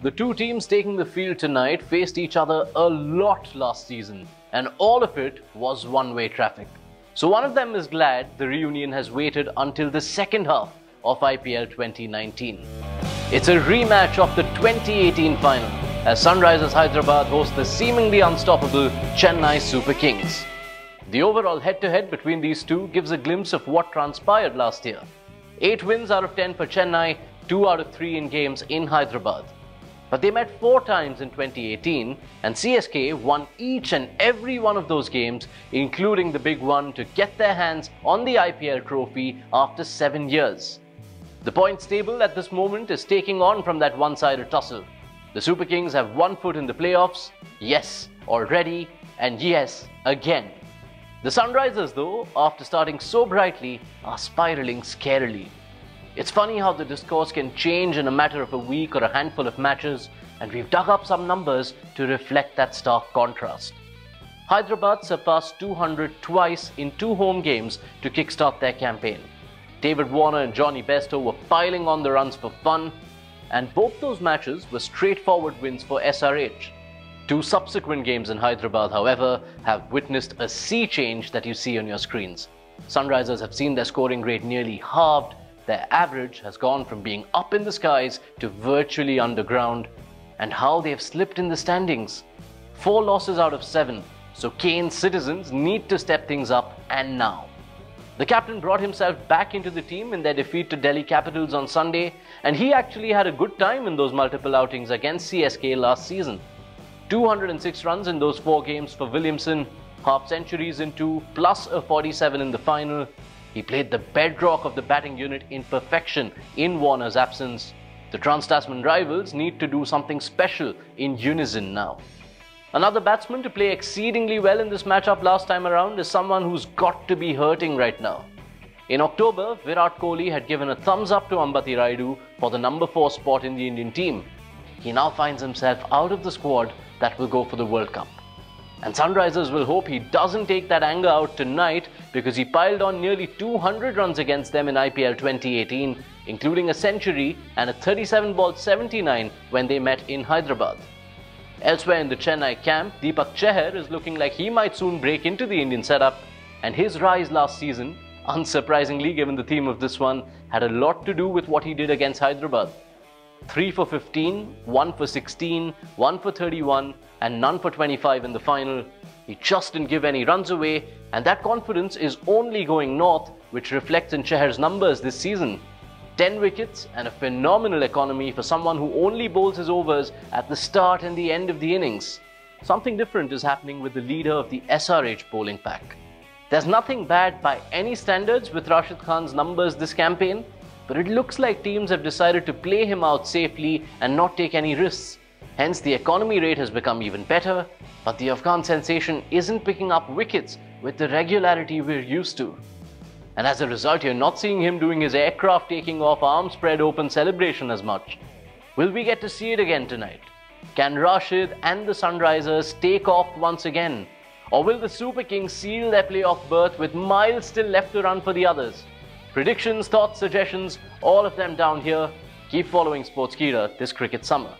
The two teams taking the field tonight faced each other a lot last season, and all of it was one-way traffic. So one of them is glad the reunion has waited until the second half of IPL 2019. It's a rematch of the 2018 final as Sunrisers Hyderabad host the seemingly unstoppable Chennai Super Kings. The overall head-to-head between these two gives a glimpse of what transpired last year. 8 wins out of 10 for Chennai, 2 out of 3 in games in Hyderabad. But they met 4 times in 2018 and CSK won each and every one of those games, including the big one to get their hands on the IPL trophy after 7 years. The points table at this moment is taking on from that one-sided tussle. The Super Kings have 1 foot in the playoffs, yes, already, and yes, again. The Sunrisers though, after starting so brightly, are spiralling scarily. It's funny how the discourse can change in a matter of a week or a handful of matches, and we've dug up some numbers to reflect that stark contrast. Hyderabad surpassed 200 twice in 2 home games to kickstart their campaign. David Warner and Johnny Bairstow were piling on the runs for fun, and both those matches were straightforward wins for SRH. 2 subsequent games in Hyderabad, however, have witnessed a sea change that you see on your screens. Sunrisers have seen their scoring rate nearly halved. Their average has gone from being up in the skies to virtually underground. And how they have slipped in the standings. 4 losses out of 7, so Kane's citizens need to step things up, and now. The captain brought himself back into the team in their defeat to Delhi Capitals on Sunday, and he actually had a good time in those multiple outings against CSK last season. 206 runs in those 4 games for Williamson, half centuries in 2, plus a 47 in the final. He played the bedrock of the batting unit in perfection in Warner's absence. The Trans-Tasman rivals need to do something special in unison now. Another batsman to play exceedingly well in this matchup last time around is someone who's got to be hurting right now. In October, Virat Kohli had given a thumbs up to Ambati Rayudu for the number 4 spot in the Indian team. He now finds himself out of the squad that will go for the World Cup. And Sunrisers will hope he doesn't take that anger out tonight, because he piled on nearly 200 runs against them in IPL 2018, including a century and a 37-ball 79 when they met in Hyderabad. Elsewhere in the Chennai camp, Deepak Chahar is looking like he might soon break into the Indian setup, and his rise last season, unsurprisingly given the theme of this one, had a lot to do with what he did against Hyderabad. 3 for 15, 1 for 16, 1 for 31 and none for 25 in the final. He just didn't give any runs away, and that confidence is only going north, which reflects in Chahar's numbers this season. 10 wickets and a phenomenal economy for someone who only bowls his overs at the start and the end of the innings. Something different is happening with the leader of the SRH bowling pack. There's nothing bad by any standards with Rashid Khan's numbers this campaign, but it looks like teams have decided to play him out safely and not take any risks. Hence, the economy rate has become even better, but the Afghan sensation isn't picking up wickets with the regularity we're used to. And as a result, you're not seeing him doing his aircraft taking off arms spread open celebration as much. Will we get to see it again tonight? Can Rashid and the Sunrisers take off once again? Or will the Super Kings seal their playoff berth with miles still left to run for the others? Predictions, thoughts, suggestions, all of them down here. Keep following Sportskeeda this cricket summer.